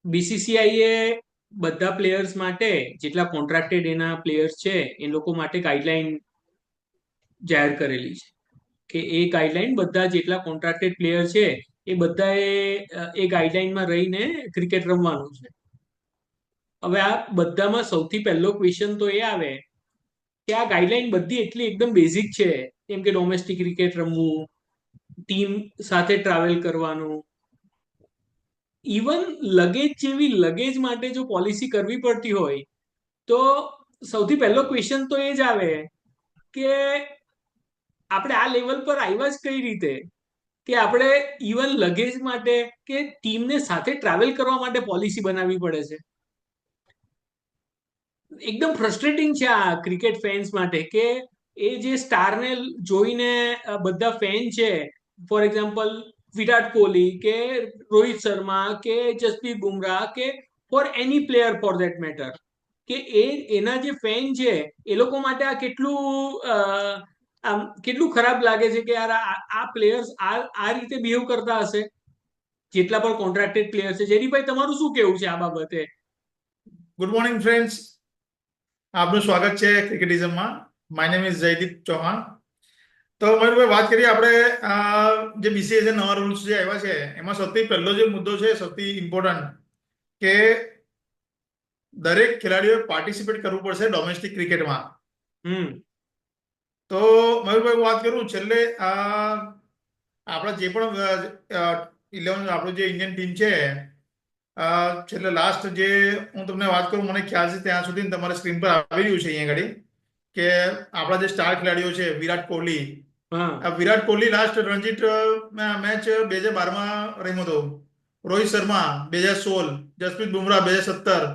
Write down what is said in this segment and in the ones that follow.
BCCI એ બધા players માટે, જેટલા કોન્ટ્રાક્ટેડ એના પ્લેયર્સ છે એ લોકો માટે ગાઈડલાઈન જાહેર કરેલી છે કે એ ગાઈડલાઈન બધા જેટલા કોન્ટ્રાક્ટેડ પ્લેયર છે એ બધાએ એ ગાઈડલાઈનમાં રહીને ક્રિકેટ રમવાનું છે. હવે આ બધામાં સૌથી પહેલો ક્વેશ્ચન તો એ આવે કે આ ગાઈડલાઈન બધી એટલી એકદમ બેઝિક છે, કેમ કે ડોમેસ્ટિક ક્રિકેટ રમવું, ટીમ સાથે ટ્રાવેલ કરવાનું, ઇવન લગેજ જેવી લગેજ માટે જો પોલિસી કરવી પડતી હોય તો સૌથી પહેલો ક્વેશ્ચન તો એ જ આવે કે આપણે આ લેવલ પર આવ્યા જ કઈ રીતે કે આપણે ઇવન લગેજ માટે કે ટીમને સાથે ટ્રાવેલ કરવા માટે પોલિસી બનાવવી પડે છે. એકદમ ફ્રસ્ટ્રેટિંગ છે આ ક્રિકેટ ફેન્સ માટે કે એ જે સ્ટારને જોઈને બધા ફેન છે, ફોર એક્ઝામ્પલ વિરાટ કોહલી કે રોહિત શર્મા કે જસપ્રીત બુમરાહ કે for any player for that matter, કે એના જે ફેન છે એ લોકો માટે આ આમ કેટલું ખરાબ લાગે છે કે યાર આ પ્લેયર્સ આ રીતે બિહેવ કરતા હશે જેટલા પણ કોન્ટ્રાક્ટેડ પ્લેયર છે. જેરીભાઈ, તમારું શું કેવું છે આ બાબતે? ગુડ મોર્નિંગ ફ્રેન્ડ્સ, આપનું સ્વાગત છે ક્રિકેટિઝમમાં. My name is Jaydeep Chauhan. તો મયુરભાઈ, વાત કરીએ આપણે જે બીસીએ નવા રૂલ્સ જે આવ્યા છે એમાં સૌથી પહેલો જે મુદ્દો છે, સૌથી ઇમ્પોર્ટન્ટ, કે દરેક ખેલાડીઓએ પાર્ટિસિપેટ કરવું પડશે ડોમેસ્ટિક ક્રિકેટમાં. હમ. તો મયુરભાઈ, વાત કરું, છેલ્લે આપણા જે પણ 11 આપણું જે ઇન્ડિયન ટીમ છે, છેલ્લે લાસ્ટ જે હું તમને વાત કરું, મને ખ્યાલ છે ત્યાં સુધી તમારા સ્ક્રીન પર આવી રહ્યું છે અહીંયા આગળ, કે આપણા જે સ્ટાર ખેલાડીઓ છે વિરાટ કોહલી. હા. વિરાટ કોહલી લાસ્ટ રણજીત મેચ 2012માં રમ્યો હતો. રોહિત શર્મા 2016, જસપ્રીત બુમરાહ 2017.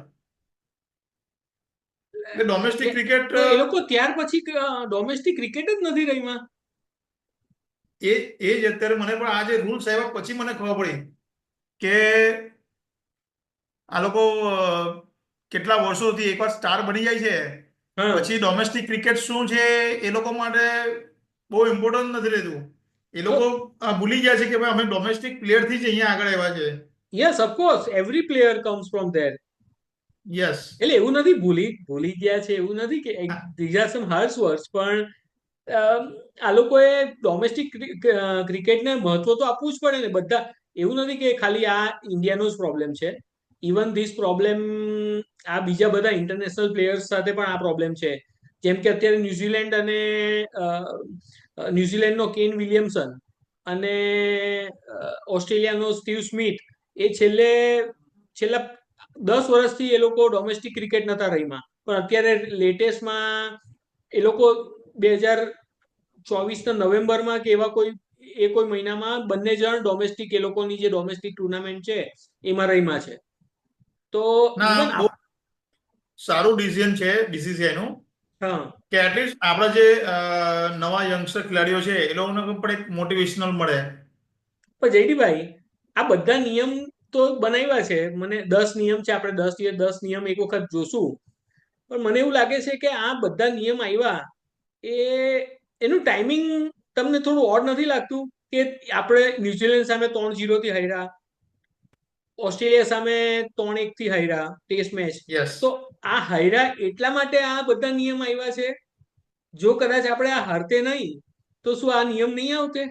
એટલે ડોમેસ્ટિક ક્રિકેટ તો એ લોકો ત્યાર પછી ડોમેસ્ટિક ક્રિકેટ જ નથી રહીમાં. એ જ અત્યારે મને પણ આ જે રૂલ્સ આવ્યા પછી મને ખબર પડી કે આ લોકો કેટલા વર્ષોથી એકવાર સ્ટાર બની જાય છે હા. પછી ડોમેસ્ટિક ક્રિકેટ શું છે એ લોકો માટે બહુ ઇમ્પોર્ટન્ટ નથી રહેતું. એ તો લોકો ભૂલી ગયા છે કે ભાઈ અમે ડોમેસ્ટિક પ્લેયર થી જ અહીંયા આગળ આવ્યા છે. Yes, of course every player comes from there. Yes. એટલે એવું નથી ભૂલી ભૂલી ગયા છે, એવું નથી કે these are some harsh words, પણ આ લોકોએ ડોમેસ્ટિક ક્રિકેટને મહત્વ તો આપવું જ પડે ને. બધા એવું નથી કે ખાલી આ ઇન્ડિયાનો જ પ્રોબ્લેમ છે. ઇવન ધીસ પ્રોબ્લેમ આ બીજા બધા ઇન્ટરનેશનલ પ્લેયર્સ સાથે પણ આ પ્રોબ્લેમ છે. જેમ કે અત્યારે ન્યુઝીલેન્ડ અને ન્યુઝીલેન્ડનો કેન વિલિયમસન અને ઓસ્ટ્રેલિયાનો સ્ટીવ સ્મિથ, એ છેલ્લા 10 વર્ષથી એ લોકો ડોમેસ્ટિક ક્રિકેટ નતા રહીમાં, પણ અત્યારે લેટેસ્ટમાં એ લોકો 2024ના નવેમ્બરમાં કે એવા કોઈ મહિનામાં બંને જણ ડોમેસ્ટિક, એ લોકોની જે ડોમેસ્ટિક ટુર્નામેન્ટ છે એમાં રહીમાં છે. તો ના, ઇવન બહુ સારું ડિસિઝન છે બીસીસીઆઈ નું, હા. કે એટલીસ્ટ આપણા જે નવા યંગસ્ટર ખેલાડીઓ છે એ લોકોને પણ એક મોટિવેશનલ મળે. પણ જયદીભાઈ, આ બધા નિયમ તો બનાવ્યા છે, મને 10 નિયમ છે, આપણે 10 નિયમ એક વખત જોશું, પણ મને એવું લાગે છે કે આ બધા નિયમ આવ્યા એ એનું ટાઈમિંગ તમને થોડું ઓડ નથી લાગતું? કે આપણે ન્યુઝીલેન્ડ સામે 3-0 થી હાર્યા, ઓસ્ટ્રેલિયા સામે 3-1 થી હાર્યા ટેસ્ટ મેચ, તો યસ. આ હાર્યા એટલા માટે આ બધા નિયમ આવ્યા છે. જો કદાચ આપણે આ હારતે નહીં તો શું આ નિયમ નહીં આવતે?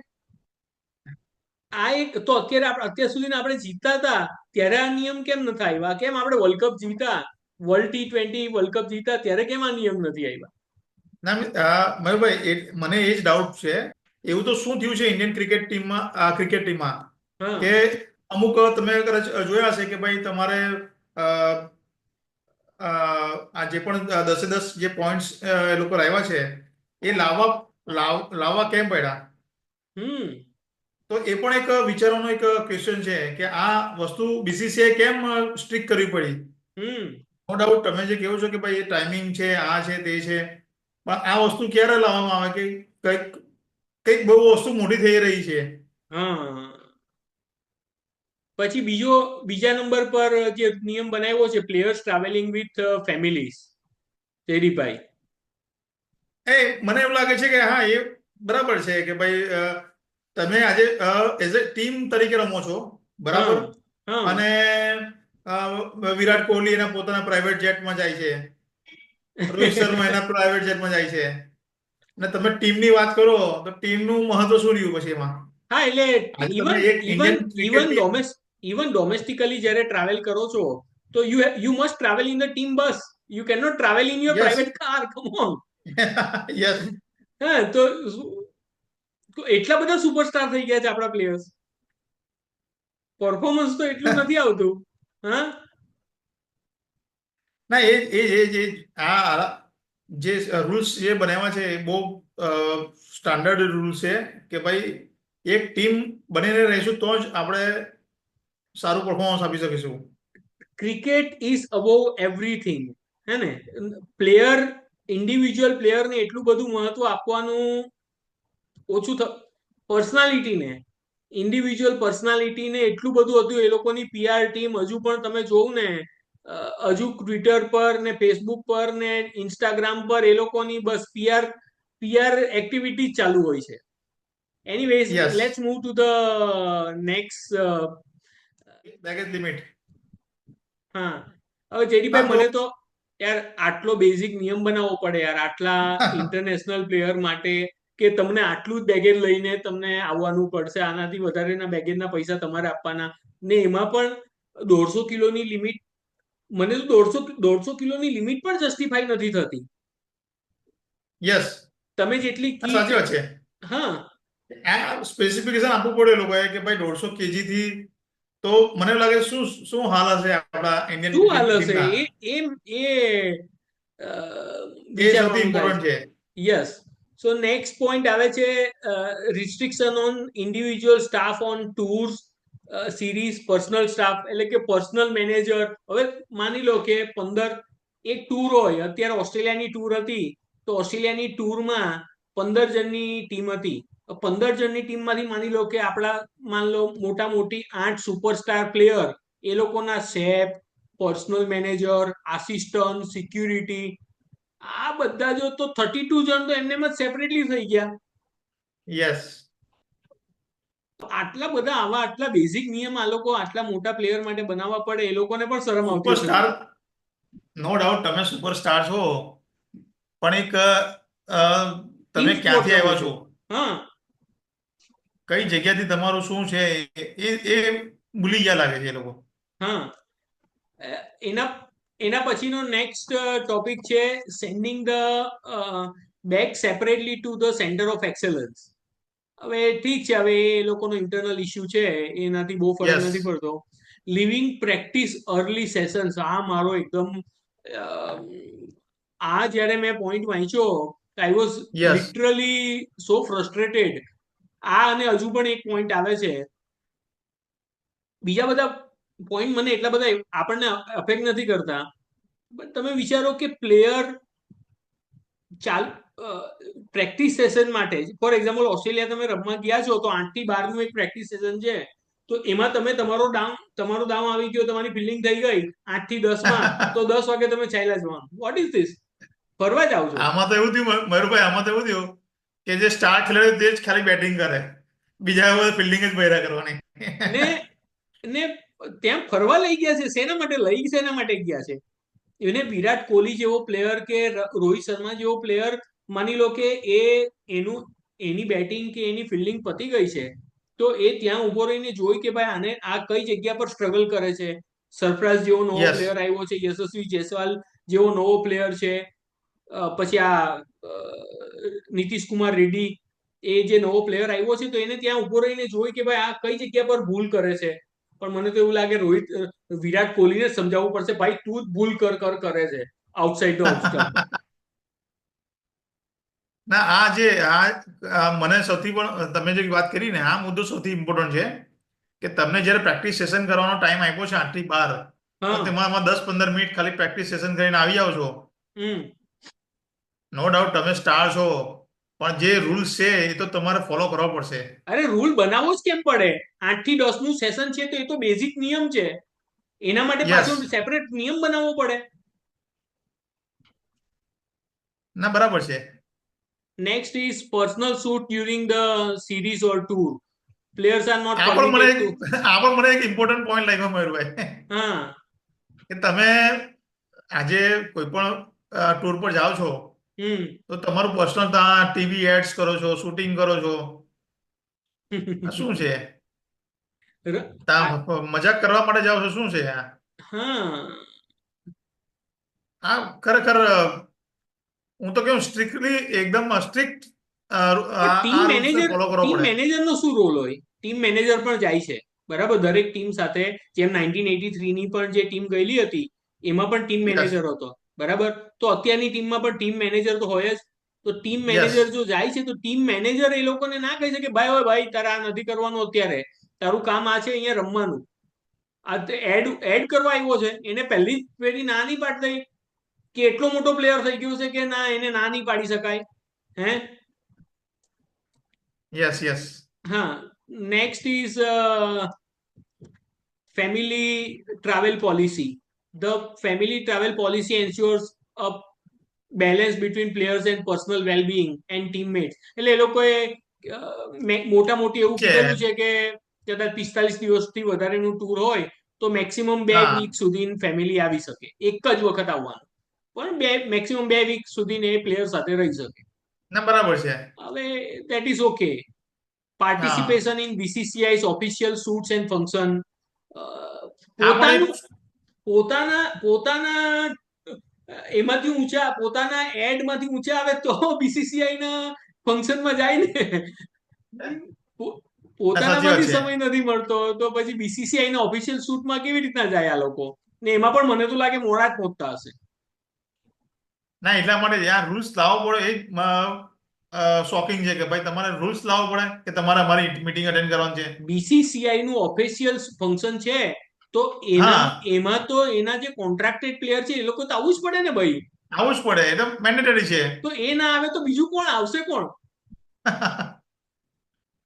આ એક તો અત્યાર સુધી આપણે જીતતા હતા ત્યારે આ નિયમ કેમ નથી આવ્યા? કેમ આપણે વર્લ્ડ કપ જીતા, વર્લ્ડ T20 વર્લ્ડ કપ જીતા ત્યારે કેમ આ નિયમ નથી આવ્યા? ના, મયુરભાઈ, મને એ જ ડાઉટ છે. એવું તો શું થયું છે ઇન્ડિયન ક્રિકેટ ટીમમાં હા. કે અમુક તમે કદાચ જોયા હશે કે ભાઈ તમારે અ, આ જે પણ 10 જે પોઈન્ટ્સ એ લોકો લાવ્યા છે એ લાવવા કેમ પડ્યા? હમ. તો એ પણ એક વિચારવાનો એક ક્વેશ્ચન છે કે આ વસ્તુ બીસીસીઆઈ કેમ સ્ટ્રિક્ટ કરવી પડી. હમ. નો ડાઉટ તમે જે કહો છો કે ભાઈ એ ટાઈમિંગ છે, આ છે, તે છે, પણ આ વસ્તુ ક્યારે લાવવામાં આવે કે કંઈક કંઈક બહુ વસ્તુ મોટી થઈ રહી છે. હા. પછી બીજા નંબર પર જે નિયમ બનાવ્યો છે, પ્લેયર્સ ટ્રાવેલિંગ વિથ ફેમિલીઝ, તેરીભાઈ. મને એવું લાગે છે કે હા, એ બરાબર છે કે ભાઈ તમે આજે એઝ એ ટીમ તરીકે રમો છો, હા. બરાબર. હા. અને વિરાટ કોહલી એના પોતાના પ્રાઇવેટ જેટમાં જાય છે, રોહિત શર્મા એના પ્રાઇવેટ જેટમાં જાય છે, અને તમે ટીમની વાત કરો તો ટીમનું મહત્વ શું રહ્યું પછી એમાં? હા, એટલે આજે તમે ઇવન એક even Indian cricket even team. Domes even domestically જ્યારે ટ્રાવેલ કરો છો તો you must travel in the team bus. You can not travel in your yes. Private car, come on. Yes. હા, તો એટલા બધા સુપરસ્ટાર થઈ ગયા છે આપણા પ્લેયર્સ. પરફોર્મન્સ તો એટલું નથી આવતું. હા, ના, એ આ જે રૂલ્સ જે બનાવ્યા છે એ બહુ સ્ટાન્ડર્ડ રૂલ્સ છે કે ભાઈ એક ટીમ બનીને રહીશું તો જ આપણે સારું પરફોર્મન્સ આપી શકીશું. Cricket is above everything. હે ને? પ્લેયર, ઇન્ડિવિજ્યુઅલ પ્લેયરને એટલું બધું મહત્વ આપવાનું ઓછું પર્સનાલિટીને, ઇન્ડિવિજ્યુઅલ પર્સનાલિટીને એટલું બધું હતું. એ લોકોની પીઆર ટીમ હજુ પણ તમે જોવું ને, હજુ ટ્વિટર પર ને ફેસબુક પર ને ઇન્સ્ટાગ્રામ પર એ લોકોની બસ પીઆર એક્ટિવિટી ચાલુ હોય છે. Anyways, yes. Let's move to the next. Baggage limit. હા, હવે જેડીભાઈ, હા, તો મને તો યાર આટલો બેઝિક નિયમ બનાવવો પડે યાર આટલા ઇન્ટરનેશનલ પ્લેયર માટે, કે તમને આટલું જ બેગેજ લઈને તમને આવવાનું પડશે. આનાથી વધારેના બેગેજના પૈસા તમારે આપવાના, ને એમાં પણ 150 કિલોની લિમિટ. મને તો 150 કિલોની લિમિટ પણ જસ્ટિફાઈ નથી થતી. યસ, તમે જેટલી સાચી વાત છે. હા, આ સ્પેસિફિકેશન આપવું પડે લોકોએ કે ભાઈ 150 કેજી થી, તો મને એવું લાગે શું શું હાલ હશે આપણા ઇન્ડિયન શું હાલ ક્રિકેટ હશે ટીમના. એ એ સૌથી વિચારવાનું થાય ઇમ્પોર્ટન્ટ છે. છે. યસ. સો નેક્સ્ટ પોઈન્ટ આવે છે, restriction on individual staff on tours, series, personal staff, એટલે કે પર્સનલ મેનેજર. હવે માની લો કે એક ટૂર હોય. અત્યારે ઓસ્ટ્રેલિયાની ટૂર હતી, તો ઓસ્ટ્રેલિયાની ટૂરમાં 15 જણની ટીમ હતી. 15 જણની ટીમમાંથી માની લો કે આપણા, માન લો મોટા મોટી 8 સુપરસ્ટાર પ્લેયર, એ લોકોના chef, personal manager, assistant, security, આ બધા જો તો 32 જણ તો એમને જ સેપરેટલી થઈ ગયા. યસ. આટલા બધા આટલા બેઝિક નિયમ આ લોકો આટલા મોટા પ્લેયર માટે બનાવવા પડે, એ લોકોને પણ શરમ આવતી હશે. સુપરસ્ટાર, નો ડાઉટ તમે સુપરસ્ટાર છો, પણ એક ટીમ તમે સ્પોર્ટ ક્યાંથી રમો આવ્યા છો. છો, હા, કઈ જગ્યાથી તમારું શું છે, એ એ ભૂલી ગયા લાગે છે એ લોકો. હા. એના એના પછીનો નેક્સ્ટ ટોપિક છે, sending the back separately to the centre of excellence. હવે ઠીક છે, હવે એ લોકોનો ઇન્ટરનલ ઇસ્યુ છે, એનાથી બહુ ફરક નથી યસ. પડતો. લિવિંગ પ્રેક્ટિસ અર્લી સેશન્સ, આ મારો એકદમ, આ જ્યારે મેં પોઈન્ટ વાંચ્યો, I was yes. Literally so frustrated. આ અને હજુ પણ એક પોઈન્ટ આવે છે. બીજા બધા પોઈન્ટ મને એટલા બધા આપણને અફેક્ટ નથી કરતા. તમે વિચારો કે પ્લેયર ચાલ પ્રેક્ટિસ સેશન માટે, ફોર એક્ઝામ્પલ ઓસ્ટ્રેલિયા તમે રમવા ગયા છો, તો 8 થી 12 નું એક પ્રેક્ટિસ સેશન છે. તો એમાં તમે તમારો દાવ આવી ગયો, તમારી ફિલ્ડિંગ થઈ ગઈ 8 થી 10 માં, તો 10 વાગે તમે ચાલ્યા જવાનું. What is this? ફરવા જાવ છો. આમાં તો એવું થયું મયુરભાઈ, આમાં તો એવું થયું કે જે સ્ટાર ખેલાડી તે જ ખાલી બેટિંગ કરે, બીજા બધા ફિલ્ડિંગ જ બૈરા કરવાની. ને ને ત્યાં ફરવા લઈ ગયા છે, શેના માટે ગયા છે? એને વિરાટ કોહલી જેવો પ્લેયર કે રોહિત શર્મા જેવો પ્લેયર, માની લો કે એની બેટિંગ કે એની ફિલ્ડિંગ પતી ગઈ છે, તો એ ત્યાં ઉભો રહીને જોઈ કે ભાઈ આને આ કઈ જગ્યા પર સ્ટ્રગલ કરે છે. સરફરાઝ જેવો નવો યસ. પ્લેયર આવ્યો છે, યશસ્વી જયસ્વાલ જેવો નવો પ્લેયર છે, પછી આ નીતિશ કુમાર રેડ્ડી, એ જે નવો પ્લેયર આવ્યો છે, તો એને ત્યાં ઉભો રહીને જોઈ કે ભાઈ આ કઈ જગ્યા પર ભૂલ કરે છે. પણ મને તો એવું લાગે વિરાટ કોહલીને સમજાવવું પડશે, ભાઈ તું જ ભૂલ કરે છે આઉટસાઇડ ધ ઓફ સ્ટમ્પ. ના, મને સૌથી પણ તમે જે વાત કરી ને, આ મુદ્દો સૌથી ઇમ્પોર્ટન્ટ છે કે તમને જ્યારે પ્રેક્ટિસ સેશન કરવાનો ટાઈમ આપ્યો છે 8 થી 12, તો હા. તેમાં 10-15 મિનિટ ખાલી પ્રેક્ટિસ સેશન કરીને આવી જાવ છો. હમ. નો ડાઉટ તમે સ્ટાર છો, પણ જે રૂલ્સ છે એ તો તમારે ફોલો કરવા પડશે. અરે રૂલ બનાવવો જ કેમ પડે? 8 થી 10 નું સેશન છે, તો એ તો બેઝિક નિયમ છે. એના માટે પાછો યસ. સેપરેટ નિયમ બનાવવો પડે? ના, બરાબર છે. Next is personal shoot during the series or tour. Players are not આ પણ મને પરમિટેડ એક ટુ. આ પણ મને એક ઇમ્પોર્ટન્ટ પોઈન્ટ લાગ્યો મયુરભાઈ. હા, કે તમે આજે કોઈ પણ ટૂર પર જાઓ છો હમ તો તમારું પર્સનલ ત્યાં ટીવી એડ્સ કરો છો, શૂટિંગ કરો છો. આ શું છે? આ- ત્યાં મજાક કરવા માટે જાઓ છો શું છે આ? હા આ ખરેખર હું તો કેવું સ્ટ્રિક્ટલી એકદમ સ્ટ્રિક્ટ પણ આ રૂલ્સને ફોલો કરવો ટીમ પડે. મેનેજરનો શું રોલ હોય? ટીમ મેનેજર પણ જાય છે, બરાબર, દરેક ટીમ સાથે. જેમ 1983 ની પણ જે ટીમ ગયેલી હતી એમાં પણ ટીમ યસ, મેનેજર હતો, બરાબર. તો અત્યારની ટીમમાં પણ ટીમ મેનેજર તો હોય જ. તો ટીમ મેનેજર યસ. જો જાય છે તો ટીમ મેનેજર એ લોકોને ના કહી શકે ભાઈ, ઓય ભાઈ, તારે આ નથી કરવાનું અત્યારે, તારું કામ આ છે, અહીંયા રમવાનું. આ એડ એડ કરવા આવ્યો છે એને પહેલી જ પેઢી ના નહીં પાડી દઈ કે એટલો મોટો પ્લેયર થઈ ગયો છે કે ના, એને ના નહીં પાડી શકાય. હે યસ, યસ. હા. Next is family travel policy. The family travel policy ensures a balance between players and personal well-being and teammates. એટલે એ લોકોએ મોટા મોટી એવું કીધેલું છે. છે કે કદાચ 45 દિવસથી વધારેનું ટૂર હોય તો મેક્સિમમ 2 વીક હા, સુધી ફેમિલી આવી શકે, એક જ વખત આવવાનું, પણ મેક્સિમમ 2 વીક સુધી એ પ્લેયર સાથે રહી શકે. ના બરાબર છે. હવે દેટ ઇઝ ઓકે. હા, participation in BCCI's official shoots and function. આ પણ એક. પોતાનું પોતાના પોતાના એમાંથી ઊંચા, પોતાના એડમાંથી ઊંચા આવે તો બીસીસીઆઈ ના ફંક્શનમાં જાય ને. પો- ના, સાચી વાત પોતાનામાંથી છે. સમય નથી મળતો તો પછી બીસીસીઆઈ ના ઓફિશિયલ શૂટમાં કેવી રીતના જાય આ લોકો? ને એમાં પણ મને તો લાગે મોડા જ પહોંચતા હશે. ના એટલા માટે આ રૂલ્સ લાવવો પડે એ શોકિંગ છે કે ભાઈ તમારે રૂલ્સ લાવવો પડે કે તમારે અમારી મીટિંગ અટેન્ડ કરવાની છે. બીસીસીઆઈ નું ઓફિશિયલ ફંક્શન છે તો હા, એમાં તો એના જે કોન્ટ્રાક્ટેડ પ્લેયર છે એ લોકો તો આવવું જ પડે ને ભાઈ. આવવું જ પડે, એ તો મેન્ડેટરી છે. તો એ ના આવે તો બીજું કોણ આવશે, કોણ?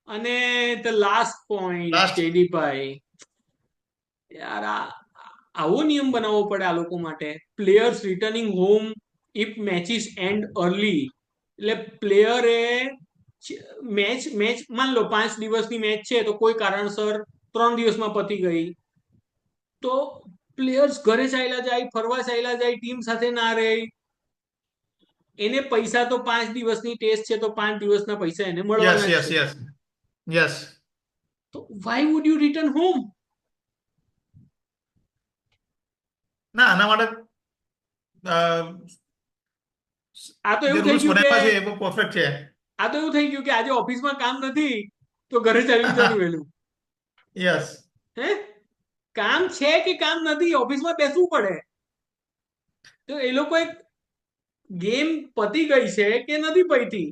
અને ધ લાસ્ટ પોઈન્ટ, લાસ્ટ. જયદીપભાઈ, યાર આવો નિયમ બનાવવો પડે આ લોકો માટે. Players returning home if matches and early. એટલે પ્લેયરે મેચ મેચ માન લો 5 દિવસની મેચ છે તો કોઈ કારણસર 3 દિવસમાં પતી ગઈ, તો પ્લેયર્સ ઘરે ચાલ્યા જાય, ફરવા ચાલ્યા જાય, ટીમ સાથે ના રહે. એને પૈસા તો 5 દિવસની ટેસ્ટ છે તો 5 દિવસના પૈસા એને યસ, મળવાના જ યસ, છે. Yes, yes. તો why would you return home? ના આના માટે અ, આ તો જે એવું થઈ રૂલ્સ ગયું કે બનાવ્યા છે એ બહુ પરફેક્ટ છે. આ તો એવું થઈ ગયું કે આજે ઓફિસમાં કામ નથી તો ઘરે ચાલી જવાનું વહેલું. યસ. હે, કામ છે કે કામ નથી, ઓફિસમાં બેસવું પડે. તો એ લોકો એક ગેમ પતી ગઈ છે કે નથી પતી,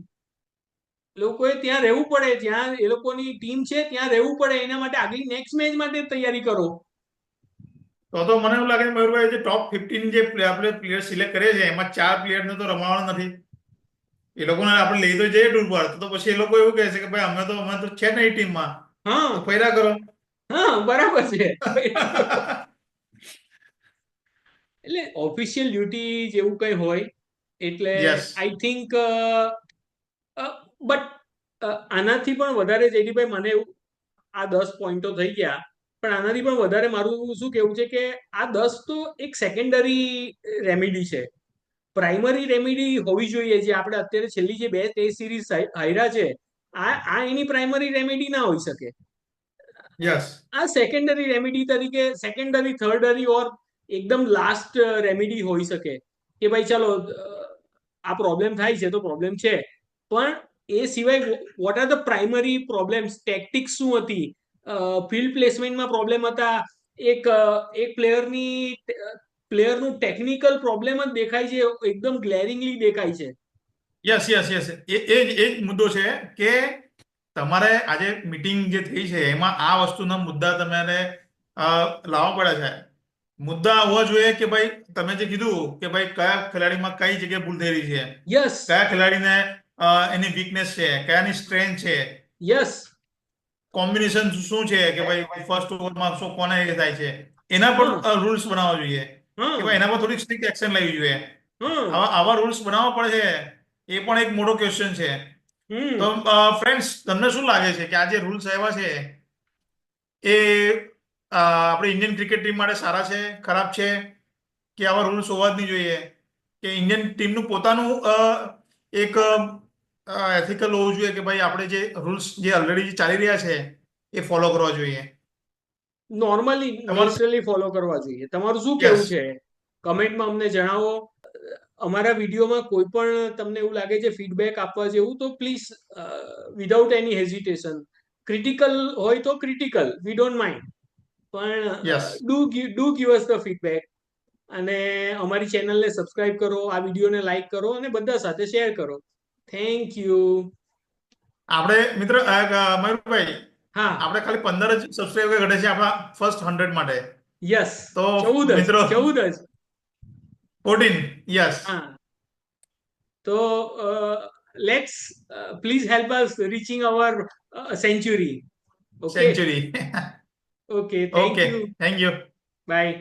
લોકોએ ત્યાં રહેવું પડે, જ્યાં એ લોકોની ટીમ છે ત્યાં રહેવું પડે, એના માટે આગલી નેક્સ્ટ મેચ માટે તૈયારી કરો. તો મને એવું લાગે છે મયુરભાઈ જે ટોપ 15 જે આપણે પ્લેયર સિલેક્ટ કરે છે એમાં 4 પ્લેયરને તો રમાડવાનો નથી. એ લોકોને આપણે લઈ તો જઈએ ટૂર પર તો પછી એ લોકો એવું કહે છે કે ભાઈ અમે તો છે ને એ ટીમમાં, તો હા ફર્યા કરો. હા, બરાબર છે. એટલે ઓફિશિયલ ડ્યુટી જેવું કઈ હોય એટલે યસ. આઈ થિંક, બટ આનાથી પણ વધારે જયદીપભાઈ મને એવું, આ 10 પોઈન્ટો થઈ ગયા, પણ આનાથી પણ વધારે મારું શું કેવું છે કે આ 10 તો એક સેકન્ડરી રેમેડી છે. પ્રાઇમરી રેમેડી હોવી જોઈએ, જે આપણે અત્યારે છેલ્લી જે 2 ટેસ્ટ સિરીઝ હાર્યા છે, આ એની પ્રાઇમરી રેમેડી ના હોઈ શકે. યસ. આ સેકન્ડરી રેમેડી તરીકે, સેકન્ડરી થર્ડરી ઓર એકદમ લાસ્ટ રેમેડી હોઈ શકે કે ભાઈ ચાલો આ પ્રોબ્લેમ થાય છે તો પ્રોબ્લેમ છે, પણ એ સિવાય what are the primary problems? Tactics શું હતી, ફિલ્ડ પ્લેસમેન્ટમાં પ્રોબ્લેમ હતા, એક પ્લેયરનું ટેકનિકલ પ્રોબ્લેમ જ દેખાય છે, એકદમ ગ્લેરિંગલી દેખાય છે. Yes, yes, yes. એ જ મુદ્દો છે કે તમારે આજે મીટિંગ જે થઈ છે એમાં આ વસ્તુના મુદ્દા તમારે લાવવા પડે છે. મુદ્દા હોવા જોઈએ કે ભાઈ તમે જે કીધું કે ભાઈ કયા ખેલાડીમાં કઈ જગ્યાએ ભૂલ થઈ રહી છે, યસ કયા ખેલાડીને એની વીકનેસ છે, કયાની સ્ટ્રેન્થ છે, યસ. કોમ્બિનેશન શું છે કે ભાઈ ફર્સ્ટ ઓવરમાં શું કોને એ થાય છે, એના પર હા રૂલ્સ બનાવવા જોઈએ કે હા ભાઈ એના પર થોડીક સ્ટ્રિક્ટ એક્શન લેવી જોઈએ. હા. આવા રૂલ્સ બનાવવા પડે છે એ પણ એક મોટો ક્વેશ્ચન છે. તો હમ ફ્રેન્ડ્સ તમને શું લાગે છે કે આ જે રૂલ્સ આવ્યા છે એ આપણી ઇન્ડિયન ક્રિકેટ ટીમ માટે સારા છે, ખરાબ છે? કે આવા રૂલ્સ હોવા જ નહીં જોઈએ, કે ઇન્ડિયન ટીમનું પોતાનું એક એથિકલ હોવું જોઈએ કે ભાઈ આપણે જે રૂલ્સ જે ઓલરેડી ચાલી રહ્યા છે એ ફોલો કરવા જોઈએ. નોર્મલી તમારું નેચરલી ફોલો કરવા જોઈએ. તમારું શું યસ. કેવું છે? કમેન્ટમાં અમને જણાવો. અમારા વિડીયોમાં કોઈ પણ તમને એવું લાગે છે ફીડબેક આપવા જેવું, તો please without any hesitation, critical હોય તો ક્રિટિકલ, વી ડોન્ટ માઇન્ડ, પણ yes. Do give us the feedback. અને અમારી ચેનલને સબસ્ક્રાઇબ કરો, આ વિડીયોને લાઈક કરો અને બધા સાથે શેર કરો. Thank you. આપણે મિત્ર મયુરભાઈ, હા, આપણે ખાલી 15 જ સબસ્ક્રાઈબર ઘટે છે આપણા ફર્સ્ટ 100 માટે. યસ, તો 14 જ, મિત્રો 14 જ. 14, યસ. હા, તો let's please help us reaching our century. Okay, century. Okay, thank okay, you. Thank you. By.